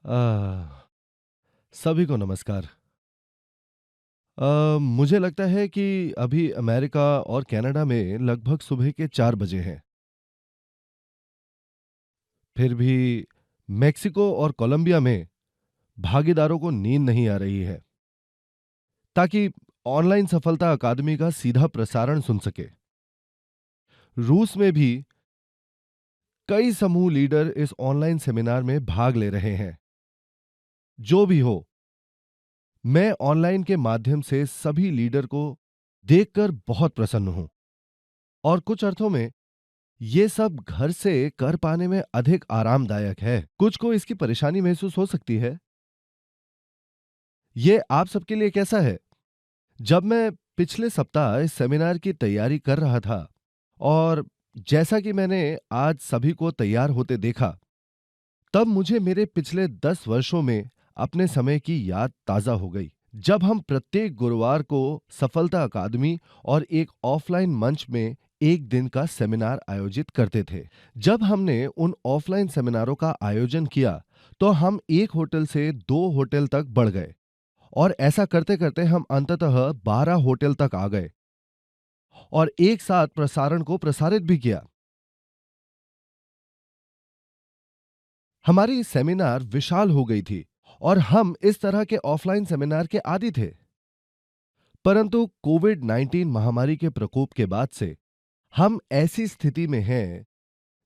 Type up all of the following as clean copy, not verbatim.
आ, सभी को नमस्कार। मुझे लगता है कि अभी अमेरिका और कनाडा में लगभग सुबह के 4 बजे हैं। फिर भी मेक्सिको और कोलंबिया में भागीदारों को नींद नहीं आ रही है ताकि ऑनलाइन सफलता अकादमी का सीधा प्रसारण सुन सके। रूस में भी कई समूह लीडर इस ऑनलाइन सेमिनार में भाग ले रहे हैं। जो भी हो, मैं ऑनलाइन के माध्यम से सभी लीडर को देखकर बहुत प्रसन्न हूं और कुछ अर्थों में ये सब घर से कर पाने में अधिक आरामदायक है। कुछ को इसकी परेशानी महसूस हो सकती है। ये आप सबके लिए कैसा है? जब मैं पिछले सप्ताह इस सेमिनार की तैयारी कर रहा था और जैसा कि मैंने आज सभी को तैयार होते देखा, तब मुझे मेरे पिछले 10 वर्षों में अपने समय की याद ताजा हो गई। जब हम प्रत्येक गुरुवार को सफलता अकादमी और एक ऑफलाइन मंच में एक दिन का सेमिनार आयोजित करते थे। जब हमने उन ऑफलाइन सेमिनारों का आयोजन किया, तो हम एक होटल से 2 होटल तक बढ़ गए और ऐसा करते करते हम अंततः 12 होटल तक आ गए और एक साथ प्रसारण को प्रसारित भी किया। हमारी सेमिनार विशाल हो गई थी और हम इस तरह के ऑफलाइन सेमिनार के आदी थे। परंतु कोविड 19 महामारी के प्रकोप के बाद से हम ऐसी स्थिति में हैं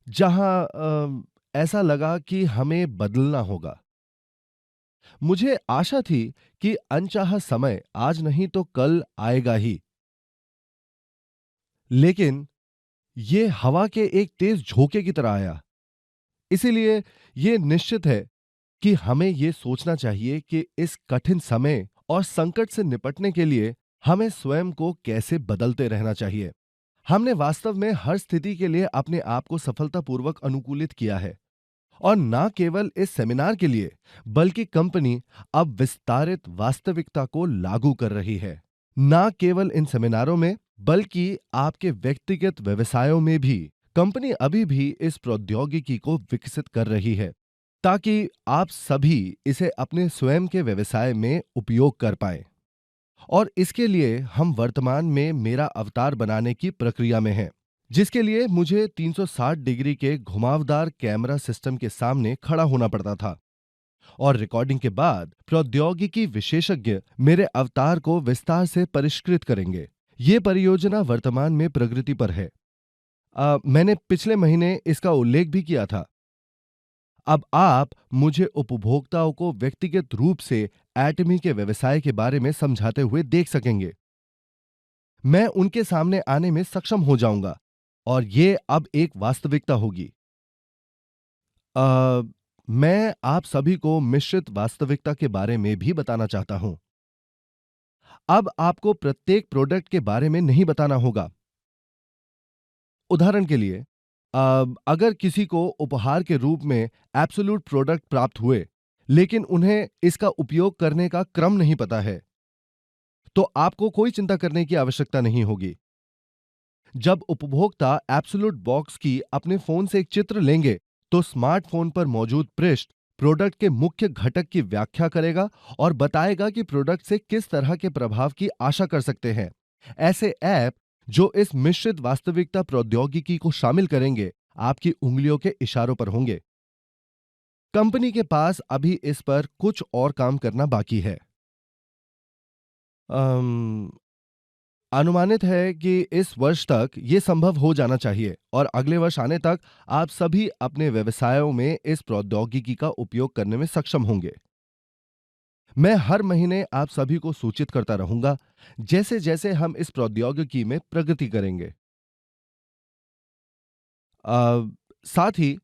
जहां ऐसा लगा कि हमें बदलना होगा। मुझे आशा थी कि अनचाहा समय आज नहीं तो कल आएगा ही, लेकिन ये हवा के एक तेज झोंके की तरह आया। इसीलिए ये निश्चित है कि हमें ये सोचना चाहिए कि इस कठिन समय और संकट से निपटने के लिए हमें स्वयं को कैसे बदलते रहना चाहिए। हमने वास्तव में हर स्थिति के लिए अपने आप को सफलतापूर्वक अनुकूलित किया है और न केवल इस सेमिनार के लिए, बल्कि कंपनी अब विस्तारित वास्तविकता को लागू कर रही है। न केवल इन सेमिनारों में, बल्कि आपके व्यक्तिगत व्यवसायों में भी कंपनी अभी भी इस प्रौद्योगिकी को विकसित कर रही है ताकि आप सभी इसे अपने स्वयं के व्यवसाय में उपयोग कर पाएं। और इसके लिए हम वर्तमान में मेरा अवतार बनाने की प्रक्रिया में हैं, जिसके लिए मुझे 360 डिग्री के घुमावदार कैमरा सिस्टम के सामने खड़ा होना पड़ता था और रिकॉर्डिंग के बाद प्रौद्योगिकी विशेषज्ञ मेरे अवतार को विस्तार से परिष्कृत करेंगे। ये परियोजना वर्तमान में प्रगति पर है। मैंने पिछले महीने इसका उल्लेख भी किया था। अब आप मुझे उपभोक्ताओं को व्यक्तिगत रूप से एटमी के व्यवसाय के बारे में समझाते हुए देख सकेंगे। मैं उनके सामने आने में सक्षम हो जाऊंगा और ये अब एक वास्तविकता होगी। अ, मैं आप सभी को मिश्रित वास्तविकता के बारे में भी बताना चाहता हूं। अब आपको प्रत्येक प्रोडक्ट के बारे में नहीं बताना होगा। उदाहरण के लिए, अगर किसी को उपहार के रूप में एब्सोल्यूट प्रोडक्ट प्राप्त हुए, लेकिन उन्हें इसका उपयोग करने का क्रम नहीं पता है, तो आपको कोई चिंता करने की आवश्यकता नहीं होगी। जब उपभोक्ता एब्सोल्यूट बॉक्स की अपने फोन से एक चित्र लेंगे, तो स्मार्टफोन पर मौजूद पृष्ठ प्रोडक्ट के मुख्य घटक की व्याख्या करेगा और बताएगा कि प्रोडक्ट से किस तरह के प्रभाव की आशा कर सकते हैं। ऐसे ऐप जो इस मिश्रित वास्तविकता प्रौद्योगिकी को शामिल करेंगे, आपकी उंगलियों के इशारों पर होंगे। कंपनी के पास अभी इस पर कुछ और काम करना बाकी है। अम, अनुमानित है कि इस वर्ष तक ये संभव हो जाना चाहिए और अगले वर्ष आने तक आप सभी अपने व्यवसायों में इस प्रौद्योगिकी का उपयोग करने में सक्षम होंगे। मैं हर महीने आप सभी को सूचित करता रहूंगा जैसे जैसे हम इस प्रौद्योगिकी में प्रगति करेंगे। अ, साथ ही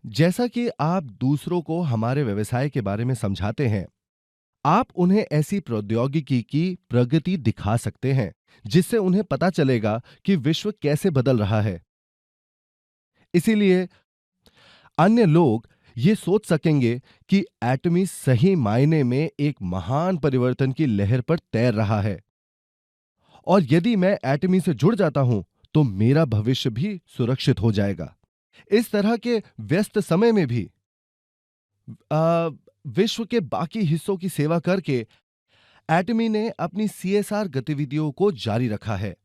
जैसा कि आप दूसरों को हमारे व्यवसाय के बारे में समझाते हैं, आप उन्हें ऐसी प्रौद्योगिकी की प्रगति दिखा सकते हैं जिससे उन्हें पता चलेगा कि विश्व कैसे बदल रहा है। इसीलिए अन्य लोग ये सोच सकेंगे कि एटमी सही मायने में एक महान परिवर्तन की लहर पर तैर रहा है और यदि मैं एटमी से जुड़ जाता हूं तो मेरा भविष्य भी सुरक्षित हो जाएगा। इस तरह के व्यस्त समय में भी विश्व के बाकी हिस्सों की सेवा करके एटमी ने अपनी सीएसआर गतिविधियों को जारी रखा है।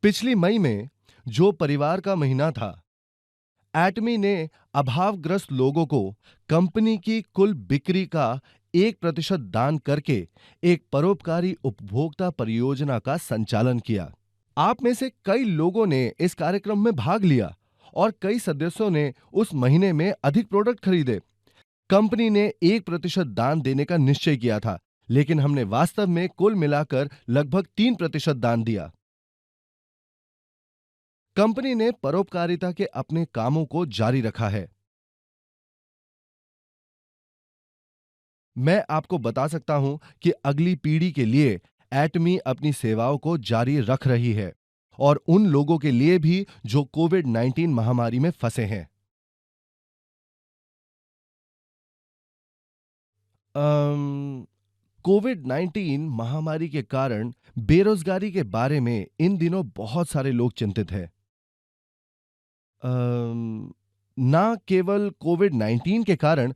पिछली मई में, जो परिवार का महीना था, एटमी ने अभावग्रस्त लोगों को कंपनी की कुल बिक्री का 1% दान करके एक परोपकारी उपभोक्ता परियोजना का संचालन किया। आप में से कई लोगों ने इस कार्यक्रम में भाग लिया और कई सदस्यों ने उस महीने में अधिक प्रोडक्ट खरीदे। कंपनी ने 1% दान देने का निश्चय किया था, लेकिन हमने वास्तव में कुल मिलाकर लगभग 3% दान दिया। कंपनी ने परोपकारिता के अपने कामों को जारी रखा है। मैं आपको बता सकता हूं कि अगली पीढ़ी के लिए एटमी अपनी सेवाओं को जारी रख रही है, और उन लोगों के लिए भी जो कोविड-19 महामारी में फंसे हैं। अम, कोविड-19 महामारी के कारण बेरोजगारी के बारे में इन दिनों बहुत सारे लोग चिंतित हैं। अम, ना केवल कोविड-19 के कारण,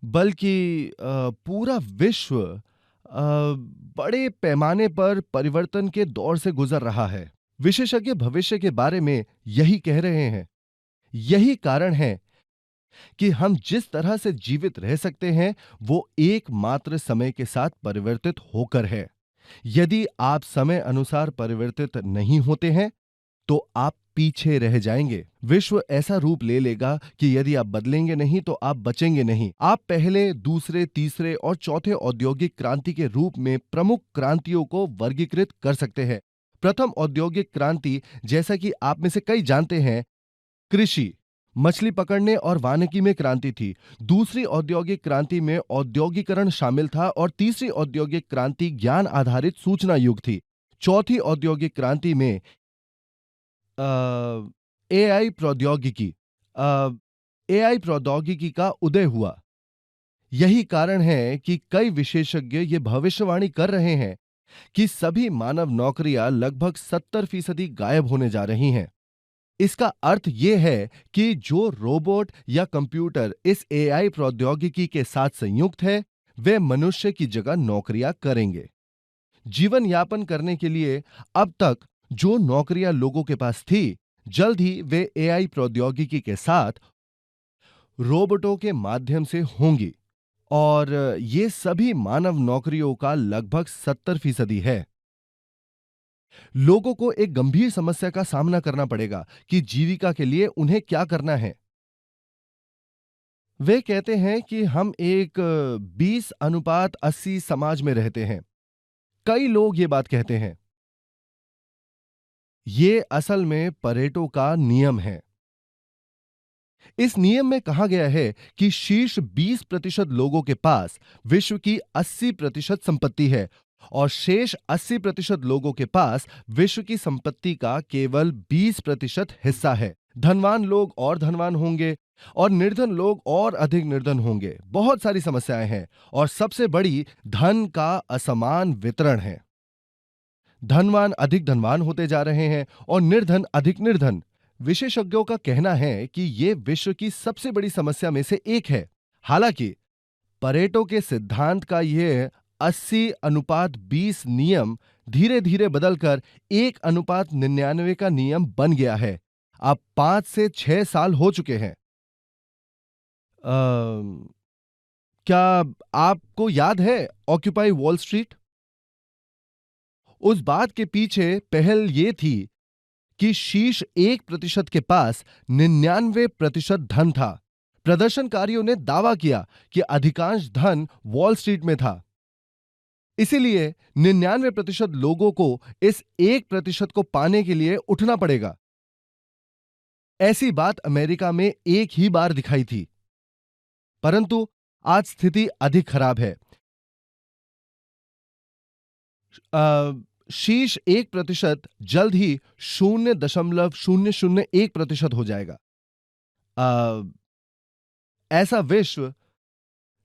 बल्कि पूरा विश्व बड़े पैमाने पर परिवर्तन के दौर से गुजर रहा है। विशेषज्ञ भविष्य के बारे में यही कह रहे हैं। यही कारण है कि हम जिस तरह से जीवित रह सकते हैं, वो एकमात्र समय के साथ परिवर्तित होकर है। यदि आप समय अनुसार परिवर्तित नहीं होते हैं, तो आप पीछे रह जाएंगे। विश्व ऐसा रूप ले लेगा कि यदि आप बदलेंगे नहीं तो आप बचेंगे नहीं। आप पहले, दूसरे, तीसरे और चौथे औद्योगिक क्रांति के रूप में प्रमुख क्रांतियों को वर्गीकृत कर सकते हैं। प्रथम औद्योगिक क्रांति, जैसा कि आप में से कई जानते हैं, कृषि, मछली पकड़ने और वानिकी में क्रांति थी। दूसरी औद्योगिक क्रांति में औद्योगिकरण शामिल था और तीसरी औद्योगिक क्रांति ज्ञान आधारित सूचना युग थी। चौथी औद्योगिक क्रांति में एआई प्रौद्योगिकी अ, एआई प्रौद्योगिकी का उदय हुआ। यही कारण है कि कई विशेषज्ञ ये भविष्यवाणी कर रहे हैं कि सभी मानव नौकरियां लगभग 70% गायब होने जा रही हैं। इसका अर्थ यह है कि जो रोबोट या कंप्यूटर इस एआई प्रौद्योगिकी के साथ संयुक्त है, वे मनुष्य की जगह नौकरियां करेंगे। जीवन यापन करने के लिए अब तक जो नौकरियां लोगों के पास थी, जल्द ही वे एआई प्रौद्योगिकी के साथ रोबोटों के माध्यम से होंगी, और ये सभी मानव नौकरियों का लगभग 70% है। लोगों को एक गंभीर समस्या का सामना करना पड़ेगा कि जीविका के लिए उन्हें क्या करना है। वे कहते हैं कि हम एक 20:80 समाज में रहते हैं। कई लोग ये बात कहते हैं। ये असल में परेटो का नियम है। इस नियम में कहा गया है कि शीर्ष 20% लोगों के पास विश्व की 80% संपत्ति है, और शेष 80% लोगों के पास विश्व की संपत्ति का केवल 20% हिस्सा है। धनवान लोग और धनवान होंगे और निर्धन लोग और अधिक निर्धन होंगे। बहुत सारी समस्याएं हैं, और सबसे बड़ी धन का असमान वितरण है। धनवान अधिक धनवान होते जा रहे हैं और निर्धन अधिक निर्धन। विशेषज्ञों का कहना है कि यह विश्व की सबसे बड़ी समस्या में से एक है। हालांकि परेटो के सिद्धांत का यह 80:20 नियम धीरे धीरे बदलकर 1:99 का नियम बन गया है। अब 5 से 6 साल हो चुके हैं। क्या आपको याद है ऑक्यूपाई वॉल स्ट्रीट? उस बात के पीछे पहल यह थी कि शीर्ष 1% के पास 99% धन था। प्रदर्शनकारियों ने दावा किया कि अधिकांश धन वॉल स्ट्रीट में था। इसीलिए 99% लोगों को इस 1% को पाने के लिए उठना पड़ेगा। ऐसी बात अमेरिका में एक ही बार दिखाई थी, परंतु आज स्थिति अधिक खराब है। शीर्ष 1% जल्द ही 0.001% हो जाएगा। अ, ऐसा विश्व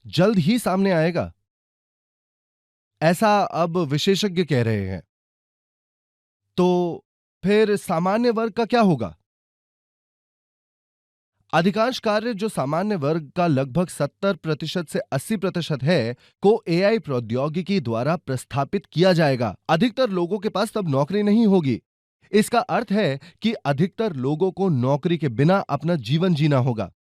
जल्द ही सामने आएगा, ऐसा अब विशेषज्ञ कह रहे हैं। तो फिर सामान्य वर्ग का क्या होगा? अधिकांश कार्य जो सामान्य वर्ग का लगभग 70% से 80% है, को एआई प्रौद्योगिकी द्वारा प्रस्थापित किया जाएगा। अधिकतर लोगों के पास तब नौकरी नहीं होगी। इसका अर्थ है कि अधिकतर लोगों को नौकरी के बिना अपना जीवन जीना होगा।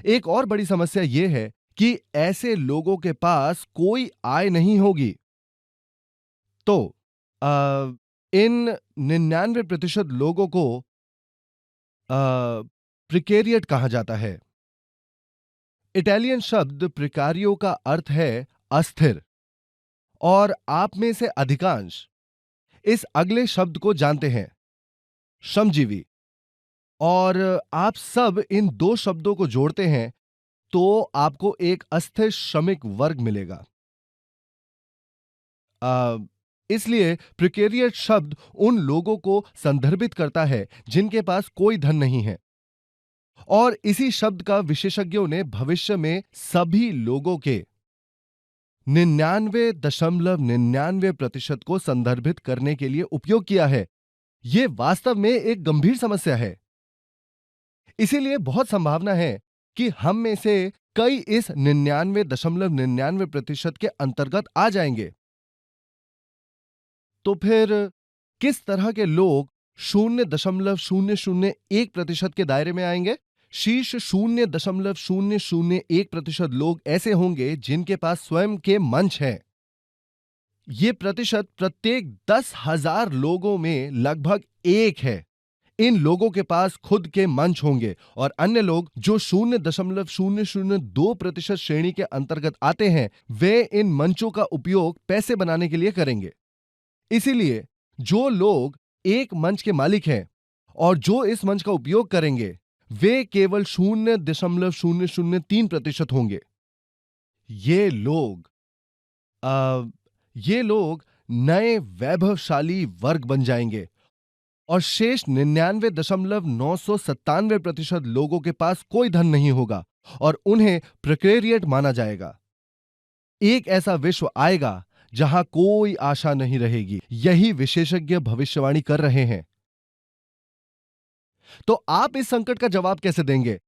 एक और बड़ी समस्या यह है कि ऐसे लोगों के पास कोई आय नहीं होगी। तो इन 99% लोगों को प्रिकेरिएट कहा जाता है। इटालियन शब्द प्रिकारियो का अर्थ है अस्थिर, और आप में से अधिकांश इस अगले शब्द को जानते हैं, श्रमजीवी। और आप सब इन दो शब्दों को जोड़ते हैं तो आपको एक अस्थिर श्रमिक वर्ग मिलेगा। इसलिए प्रिकेरिएट शब्द उन लोगों को संदर्भित करता है जिनके पास कोई धन नहीं है, और इसी शब्द का विशेषज्ञों ने भविष्य में सभी लोगों के 99.99% को संदर्भित करने के लिए उपयोग किया है। यह वास्तव में एक गंभीर समस्या है। इसीलिए बहुत संभावना है कि हम में से कई इस 99.99% के अंतर्गत आ जाएंगे। तो फिर किस तरह के लोग 0.001% के दायरे में आएंगे? शीर्ष 0.001% लोग ऐसे होंगे जिनके पास स्वयं के मंच हैं। ये प्रतिशत प्रत्येक 10,000 लोगों में लगभग 1 है। इन लोगों के पास खुद के मंच होंगे, और अन्य लोग जो 0.002% श्रेणी के अंतर्गत आते हैं, वे इन मंचों का उपयोग पैसे बनाने के लिए करेंगे। इसीलिए जो लोग एक मंच के मालिक हैं और जो इस मंच का उपयोग करेंगे, वे केवल 0.003% होंगे। ये लोग नए वैभवशाली वर्ग बन जाएंगे, और शेष 99.997% लोगों के पास कोई धन नहीं होगा और उन्हें प्रिकेरिएट माना जाएगा। एक ऐसा विश्व आएगा जहां कोई आशा नहीं रहेगी। यही विशेषज्ञ भविष्यवाणी कर रहे हैं। तो आप इस संकट का जवाब कैसे देंगे?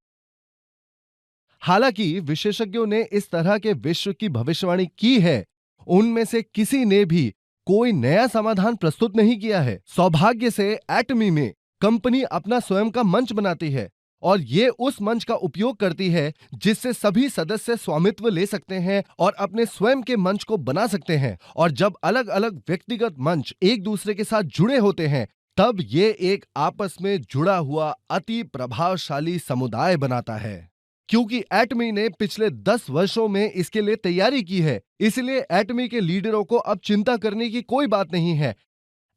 हालांकि विशेषज्ञों ने इस तरह के विश्व की भविष्यवाणी की है, उनमें से किसी ने भी कोई नया समाधान प्रस्तुत नहीं किया है। सौभाग्य से एटमी में कंपनी अपना स्वयं का मंच बनाती है, और ये उस मंच का उपयोग करती है जिससे सभी सदस्य स्वामित्व ले सकते हैं और अपने स्वयं के मंच को बना सकते हैं। और जब अलग अलग व्यक्तिगत मंच एक दूसरे के साथ जुड़े होते हैं, तब ये एक आपस में जुड़ा हुआ अति प्रभावशाली समुदाय बनाता है। क्योंकि एटमी ने पिछले 10 वर्षों में इसके लिए तैयारी की है, इसलिए एटमी के लीडरों को अब चिंता करने की कोई बात नहीं है।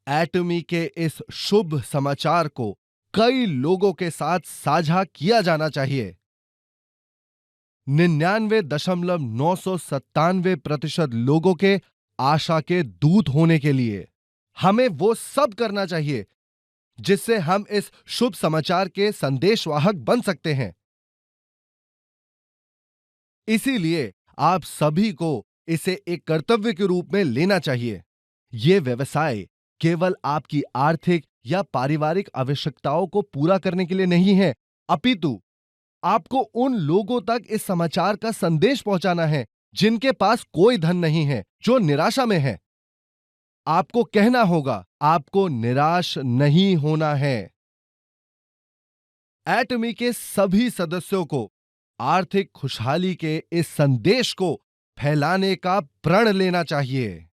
एटमी के इस शुभ समाचार को कई लोगों के साथ साझा किया जाना चाहिए। 99.997% लोगों के आशा के दूत होने के लिए हमें वो सब करना चाहिए जिससे हम इस शुभ समाचार के संदेशवाहक बन सकते हैं। इसीलिए आप सभी को इसे एक कर्तव्य के रूप में लेना चाहिए। यह व्यवसाय केवल आपकी आर्थिक या पारिवारिक आवश्यकताओं को पूरा करने के लिए नहीं है, अपितु आपको उन लोगों तक इस समाचार का संदेश पहुंचाना है जिनके पास कोई धन नहीं है, जो निराशा में है। आपको कहना होगा, आपको निराश नहीं होना है। एटमी के सभी सदस्यों को आर्थिक खुशहाली के इस संदेश को फैलाने का प्रण लेना चाहिए।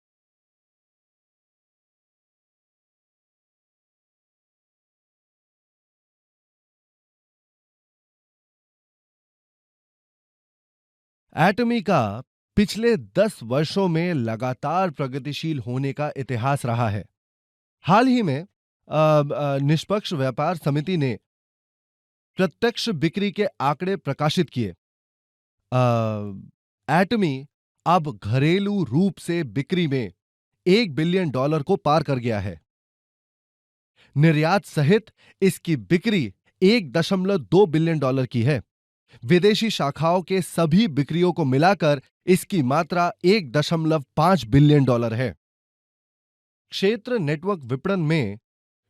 एटमी का पिछले 10 वर्षों में लगातार प्रगतिशील होने का इतिहास रहा है। हाल ही में निष्पक्ष व्यापार समिति ने प्रत्यक्ष बिक्री के आंकड़े प्रकाशित किए। एटमी अब घरेलू रूप से बिक्री में $1 बिलियन को पार कर गया है। निर्यात सहित इसकी बिक्री $1.2 बिलियन की है। विदेशी शाखाओं के सभी बिक्रियों को मिलाकर इसकी मात्रा $1.5 बिलियन है। क्षेत्र नेटवर्क विपणन में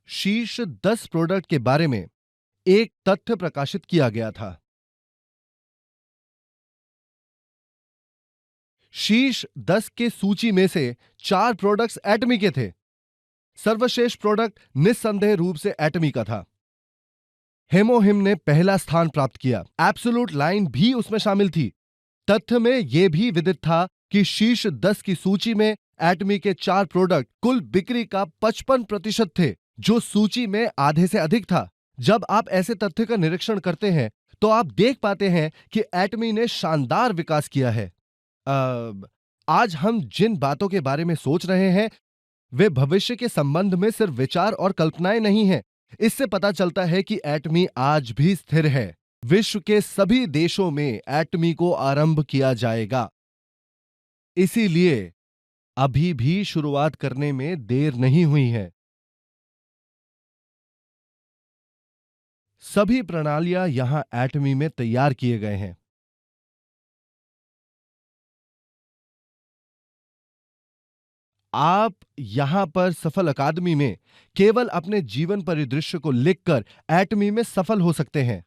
शीर्ष 10 प्रोडक्ट के बारे में एक तथ्य प्रकाशित किया गया था। शीर्ष 10 के सूची में से 4 प्रोडक्ट्स एटमी के थे। सर्वश्रेष्ठ प्रोडक्ट निस्संदेह रूप से एटमी का था। हेमोहिम ने पहला स्थान प्राप्त किया। एब्सोल्यूट लाइन भी उसमें शामिल थी। तथ्य में यह भी विदित था कि शीर्ष 10 की सूची में एटमी के 4 प्रोडक्ट कुल बिक्री का 55% थे, जो सूची में आधे से अधिक था। जब आप ऐसे तथ्य का निरीक्षण करते हैं तो आप देख पाते हैं कि एटमी ने शानदार विकास किया है। आज हम जिन बातों के बारे में सोच रहे हैं वे भविष्य के संबंध में सिर्फ विचार और कल्पनाएं नहीं हैं। इससे पता चलता है कि एटमी आज भी स्थिर है। विश्व के सभी देशों में एटमी को आरंभ किया जाएगा। इसीलिए अभी भी शुरुआत करने में देर नहीं हुई है। सभी प्रणालियां यहां एटमी में तैयार किए गए हैं। आप यहां पर सफल अकादमी में केवल अपने जीवन परिदृश्य को लिखकर एटमी में सफल हो सकते हैं।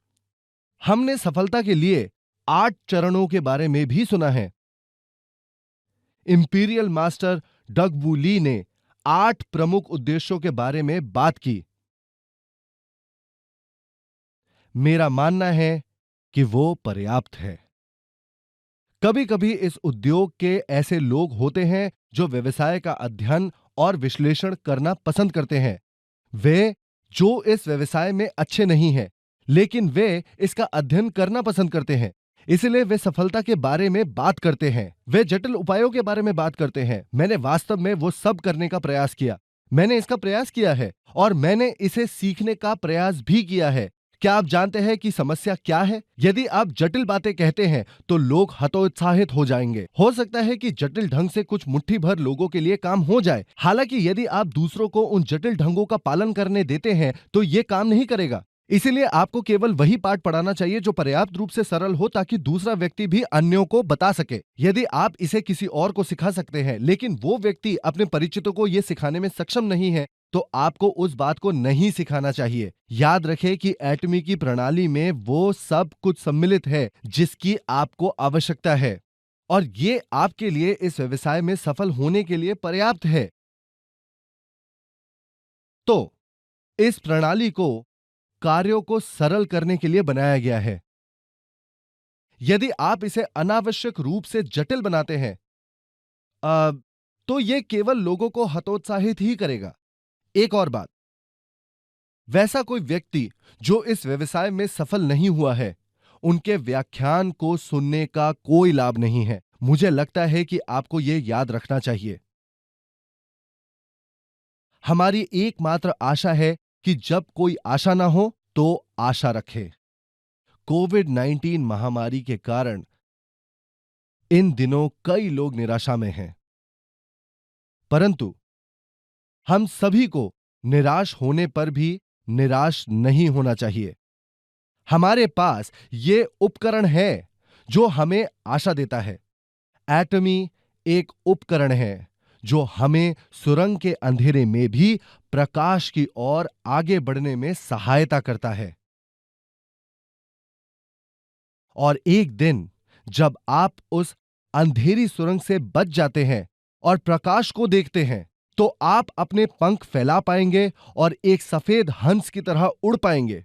हमने सफलता के लिए 8 चरणों के बारे में भी सुना है। इंपीरियल मास्टर डग वू ली ने 8 प्रमुख उद्देश्यों के बारे में बात की। मेरा मानना है कि वो पर्याप्त है। कभी कभी इस उद्योग के ऐसे लोग होते हैं जो व्यवसाय का अध्ययन और विश्लेषण करना पसंद करते हैं। वे जो इस व्यवसाय में अच्छे नहीं हैं, लेकिन वे इसका अध्ययन करना पसंद करते हैं। इसलिए वे सफलता के बारे में बात करते हैं। वे जटिल उपायों के बारे में बात करते हैं। मैंने वास्तव में वो सब करने का प्रयास किया। मैंने इसका प्रयास किया है और मैंने इसे सीखने का प्रयास भी किया है। क्या आप जानते हैं कि समस्या क्या है? यदि आप जटिल बातें कहते हैं तो लोग हतोत्साहित हो जाएंगे। हो सकता है कि जटिल ढंग से कुछ मुट्ठी भर लोगों के लिए काम हो जाए। हालांकि यदि आप दूसरों को उन जटिल ढंगों का पालन करने देते हैं तो यह काम नहीं करेगा। इसीलिए आपको केवल वही पाठ पढ़ाना चाहिए जो पर्याप्त रूप से सरल हो, ताकि दूसरा व्यक्ति भी अन्यों को बता सके। यदि आप इसे किसी और को सिखा सकते हैं, लेकिन वो व्यक्ति अपने परिचितों को यह सिखाने में सक्षम नहीं है, तो आपको उस बात को नहीं सिखाना चाहिए। याद रखें कि एटमी की प्रणाली में वो सब कुछ सम्मिलित है जिसकी आपको आवश्यकता है, और ये आपके लिए इस व्यवसाय में सफल होने के लिए पर्याप्त है। तो इस प्रणाली को कार्यों को सरल करने के लिए बनाया गया है। यदि आप इसे अनावश्यक रूप से जटिल बनाते हैं तो यह केवल लोगों को हतोत्साहित ही करेगा। एक और बात, वैसा कोई व्यक्ति जो इस व्यवसाय में सफल नहीं हुआ है, उनके व्याख्यान को सुनने का कोई लाभ नहीं है। मुझे लगता है कि आपको यह याद रखना चाहिए। हमारी एकमात्र आशा है कि जब कोई आशा ना हो तो आशा रखे। कोविड-19 महामारी के कारण इन दिनों कई लोग निराशा में हैं, परंतु हम सभी को निराश होने पर भी निराश नहीं होना चाहिए। हमारे पास ये उपकरण है जो हमें आशा देता है। एटमी एक उपकरण है जो हमें सुरंग के अंधेरे में भी प्रकाश की ओर आगे बढ़ने में सहायता करता है। और एक दिन जब आप उस अंधेरी सुरंग से बच जाते हैं और प्रकाश को देखते हैं, तो आप अपने पंख फैला पाएंगे और एक सफेद हंस की तरह उड़ पाएंगे।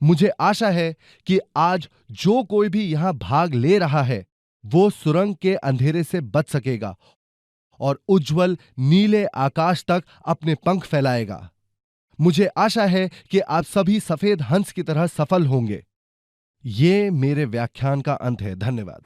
मुझे आशा है कि आज जो कोई भी यहां भाग ले रहा है, वो सुरंग के अंधेरे से बच सकेगा और उज्जवल नीले आकाश तक अपने पंख फैलाएगा। मुझे आशा है कि आप सभी सफेद हंस की तरह सफल होंगे। ये मेरे व्याख्यान का अंत है। धन्यवाद।